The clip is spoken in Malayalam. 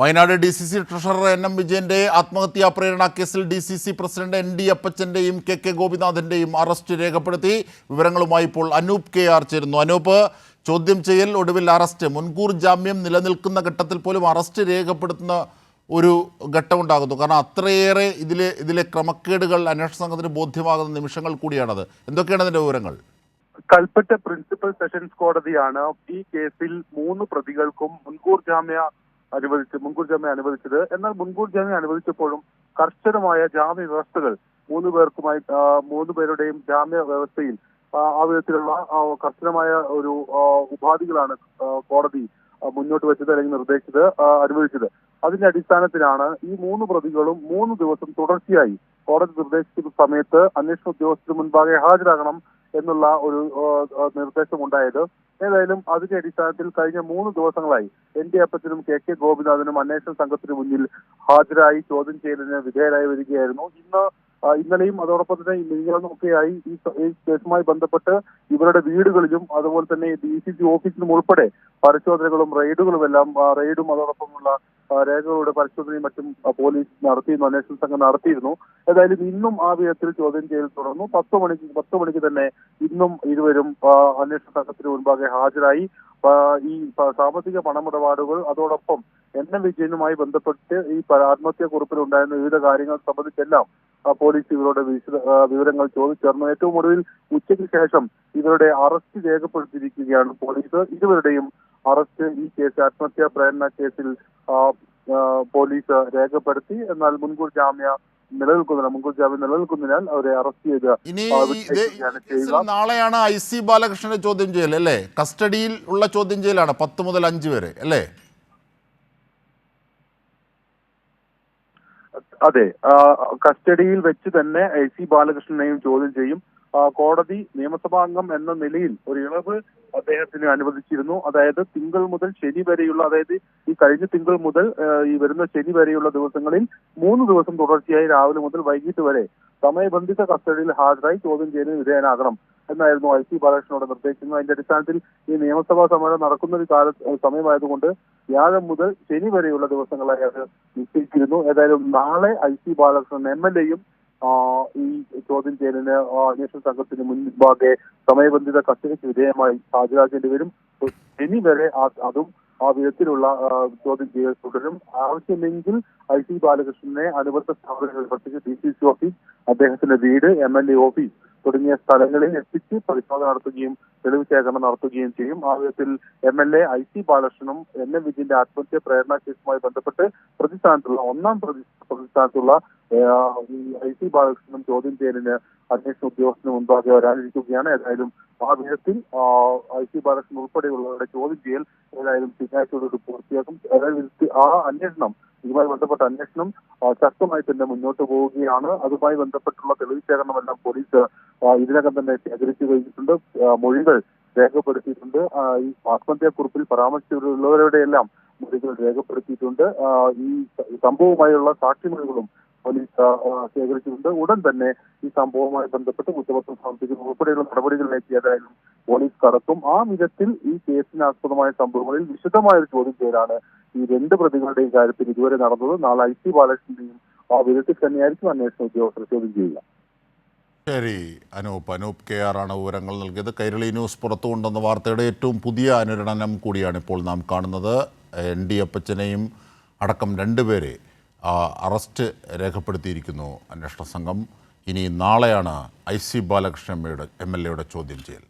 വയനാട് DCC ട്രഷറർ NM വിജയന്റെ ആത്മഹത്യാ പ്രേരണ കേസിൽ DCC പ്രസിഡന്റ് ND അപ്പച്ചന്റെയും KK ഗോപിനാഥന്റെയും അറസ്റ്റ് രേഖപ്പെടുത്തി. വിവരങ്ങളുമായി ഇപ്പോൾ അനൂപ് KR ചേരുന്നു. അനൂപ്, ചോദ്യം ചെയ്യൽ, ഒടുവിൽ അറസ്റ്റ്. മുൻകൂർ ജാമ്യം നിലനിൽക്കുന്ന ഘട്ടത്തിൽ പോലും അറസ്റ്റ് രേഖപ്പെടുത്തുന്ന ഒരു ഘട്ടമുണ്ടാകുന്നു. കാരണം അത്രയേറെ ഇതിലെ ക്രമക്കേടുകൾ അന്വേഷണ സംഘത്തിന് ബോധ്യമാകുന്ന നിമിഷങ്ങൾ കൂടിയാണത്. എന്തൊക്കെയാണ് അതിൻ്റെ വിവരങ്ങൾ? കൽപ്പറ്റ പ്രിൻസിപ്പൽ സെഷൻസ് കോടതിയാണ് ഈ കേസിൽ 3 പ്രതികൾക്കും മുൻകൂർ ജാമ്യം അനുവദിച്ചത്. എന്നാൽ മുൻകൂർ ജാമ്യം അനുവദിച്ചപ്പോഴും കർശനമായ ജാമ്യ വ്യവസ്ഥകൾ 3 പേരുടെയും ജാമ്യ വ്യവസ്ഥയിൽ ആ വിധത്തിലുള്ള കർശനമായ ഒരു ഉപാധികളാണ് കോടതി മുന്നോട്ട് വെച്ചത്, അല്ലെങ്കിൽ അനുവദിച്ചത്. അതിന്റെ അടിസ്ഥാനത്തിലാണ് ഈ 3 പ്രതികളും 3 ദിവസം തുടർച്ചയായി കോടതി നിർദ്ദേശിക്കുന്ന സമയത്ത് അന്വേഷണ ഉദ്യോഗസ്ഥർക്ക് മുൻപാകെ ഹാജരാകണം എന്നുള്ള ഒരു നിർദ്ദേശമുണ്ടായത്. ഏതായാലും അതിന്റെ അടിസ്ഥാനത്തിൽ കഴിഞ്ഞ 3 ദിവസങ്ങളായി ND അപ്പച്ചനും KK ഗോപിനാഥനും അന്വേഷണ സംഘത്തിന് മുന്നിൽ ഹാജരായി ചോദ്യം ചെയ്യലിന് വിധേയരായി വരികയായിരുന്നു. ഇന്നലെയും അതോടൊപ്പം തന്നെ മിനിഞ്ഞാന്നുമൊക്കെയായി ഈ കേസുമായി ബന്ധപ്പെട്ട് ഇവരുടെ വീടുകളിലും അതുപോലെ തന്നെ DCC ഓഫീസിലും ഉൾപ്പെടെ പരിശോധനകളും റെയ്ഡും അതോടൊപ്പമുള്ള രേഖകളുടെ പരിശോധനയും മറ്റും പോലീസ് അന്വേഷണ സംഘം നടത്തിയിരുന്നു. ഏതായാലും ഇന്നും ആ വിധത്തിൽ ചോദ്യം ചെയ്യൽ തുടർന്നു. 10 മണിക്ക് തന്നെ ഇന്നും ഇരുവരും അന്വേഷണ സംഘത്തിന് മുൻപാകെ ഹാജരായി. ഈ സാമ്പത്തിക പണമിടപാടുകൾ അതോടൊപ്പം NM വിജയനുമായി ബന്ധപ്പെട്ട് ഈ ആത്മഹത്യാ കുറിപ്പിൽ ഉണ്ടായിരുന്ന വിവിധ കാര്യങ്ങൾ സംബന്ധിച്ചെല്ലാം പോലീസ് ഇവരുടെ വിവരങ്ങൾ ചോദിച്ചേർന്നു. ഏറ്റവും ഒടുവിൽ ഉച്ചയ്ക്ക് ശേഷം ഇവരുടെ അറസ്റ്റ് രേഖപ്പെടുത്തിയിരിക്കുകയാണ് പോലീസ്. ഇരുവരുടെയും അറസ്റ്റ് ഈ കേസ് ആത്മഹത്യാ പ്രേരണ കേസിൽ പോലീസ് രേഖപ്പെടുത്തി. എന്നാൽ മുൻകൂർ ജാമ്യം നിലനിൽക്കുന്നതിനാൽ അവരെ അറസ്റ്റ് ചെയ്ത് നാളെയാണ് IC ബാലകൃഷ്ണന്റെ ചോദ്യം ചെയ്യൽ അല്ലേ? കസ്റ്റഡിയിൽ ഉള്ള ചോദ്യം ചെയ്യലാണ് 10 മുതൽ 5 വരെ അല്ലേ? അതെ, കസ്റ്റഡിയിൽ വെച്ച് തന്നെ IC ബാലകൃഷ്ണനെയും ചോദ്യം ചെയ്യും. കോടതി നിയമസഭാംഗം എന്ന നിലയിൽ ഒരു ഇളവ് അദ്ദേഹത്തിന് അനുവദിച്ചിരുന്നു. അതായത് തിങ്കൾ മുതൽ ശനി വരെയുള്ള, അതായത് ഈ കഴിഞ്ഞ തിങ്കൾ മുതൽ ഈ വരുന്ന ശനി വരെയുള്ള ദിവസങ്ങളിൽ 3 ദിവസം തുടർച്ചയായി രാവിലെ മുതൽ വൈകിട്ട് വരെ സമയബന്ധിത കസ്റ്റഡിയിൽ ഹാജരായി ചോദ്യം ചെയ്യലിന് വിധേയനാകണം എന്നായിരുന്നു IC ബാലകൃഷ്ണനോട് നിർദ്ദേശിക്കുന്നത്. അതിന്റെ അടിസ്ഥാനത്തിൽ ഈ നിയമസഭാ സമ്മേളനം നടക്കുന്ന ഒരു സമയമായതുകൊണ്ട് വ്യാഴം മുതൽ ശനി വരെയുള്ള ദിവസങ്ങളായി അത് നിശ്ചയിച്ചിരുന്നു. ഏതായാലും നാളെ IC ബാലകൃഷ്ണൻ MLA-യും ഈ ചോദ്യം ചെയ്യലിന് അന്വേഷണ സംഘത്തിന് മുൻപാകെ സമയബന്ധിത കസ്റ്റഡിക്ക് വിധേയമായി ഹാജരാക്കേണ്ടി വരും. ശനി വരെ അതും ആ വിധത്തിലുള്ള ചോദ്യം ചെയ്യൽ തുടരും. ആവശ്യമെങ്കിൽ IC ബാലകൃഷ്ണനെ അനുബന്ധ സ്ഥാപനങ്ങൾ, പ്രത്യേകിച്ച് DCC ഓഫീസ്, അദ്ദേഹത്തിന്റെ വീട്, MLA ഓഫീസ് തുടങ്ങിയ സ്ഥലങ്ങളിൽ എത്തിച്ച് പരിശോധന നടത്തുകയും തെളിവ് ശേഖരണം നടത്തുകയും ചെയ്യും. ആ വിധത്തിൽ MLA IC ബാലകൃഷ്ണനും NM വിജയന്റെ ആത്മഹത്യാ പ്രേരണ കേസുമായി ബന്ധപ്പെട്ട് ഒന്നാം പ്രതിസ്ഥാനത്തുള്ള IC ബാലകൃഷ്ണനും ചോദ്യം ചെയ്യലിന് അന്വേഷണ ഉദ്യോഗസ്ഥന് മുൻപാകെ വരാനിരിക്കുകയാണ്. ഏതായാലും ആ വിധത്തിൽ IC ബാലകൃഷ്ണൻ ഉൾപ്പെടെയുള്ളവരുടെ ചോദ്യം ചെയ്യൽ ഏതായാലും ശനിയാഴ്ചയോട് പൂർത്തിയാക്കും. അതായത് ഇതുമായി ബന്ധപ്പെട്ട അന്വേഷണം ശക്തമായി തന്നെ മുന്നോട്ട് പോവുകയാണ്. അതുമായി ബന്ധപ്പെട്ടുള്ള തെളിവ് ശേഖരണമെല്ലാം പോലീസ് ഇതിനകം തന്നെ ശേഖരിച്ചു കഴിഞ്ഞിട്ടുണ്ട്. മൊഴികൾ രേഖപ്പെടുത്തിയിട്ടുണ്ട്. ഈ ആത്മഹത്യാക്കുറിപ്പിൽ പരാമർശിച്ചുള്ളവരുടെ എല്ലാം മൊഴികൾ രേഖപ്പെടുത്തിയിട്ടുണ്ട്. ഈ സംഭവവുമായുള്ള സാക്ഷിമൊഴികളും പോലീസ് ശേഖരിച്ചിട്ടുണ്ട്. ഉടൻ തന്നെ ഈ സംഭവവുമായി ബന്ധപ്പെട്ട് കുറ്റപത്രം സമർപ്പിക്കുന്ന ഉൾപ്പെടെയുള്ള നടപടികളിലേക്ക് ഏതായാലും പോലീസ് കടക്കും. ആ വിധത്തിൽ ഈ കേസിനാസ്പദമായ സംഭവങ്ങളിൽ വിശദമായ ഒരു ചോദ്യം ചെയ്യലാണ് ഈ 2 പ്രതികളുടെയും കാര്യത്തിൽ ഇതുവരെ നടന്നത്. നാളെ IC ബാലകൃഷ്ണന്റെയും ആ വിധത്തിൽ തന്നെയായിരിക്കും അന്വേഷണ ഉദ്യോഗസ്ഥർ ചോദ്യം ചെയ്യുക. ശരി, അനൂപ് KR ആണ് വിവരങ്ങൾ നൽകിയത്. കൈരളി ന്യൂസ് പുറത്തു കൊണ്ടുവന്ന വാർത്തയുടെ ഏറ്റവും പുതിയ അനുരണനം കൂടിയാണ് ഇപ്പോൾ നാം കാണുന്നത്. ND അപ്പച്ചനെയും അടക്കം 2 പേരെ അറസ്റ്റ് രേഖപ്പെടുത്തിയിരിക്കുന്നു അന്വേഷണ സംഘം. ഇനി നാളെയാണ് IC ബാലകൃഷ്ണൻ MLA-യുടെ ചോദ്യം ചെയ്യൽ.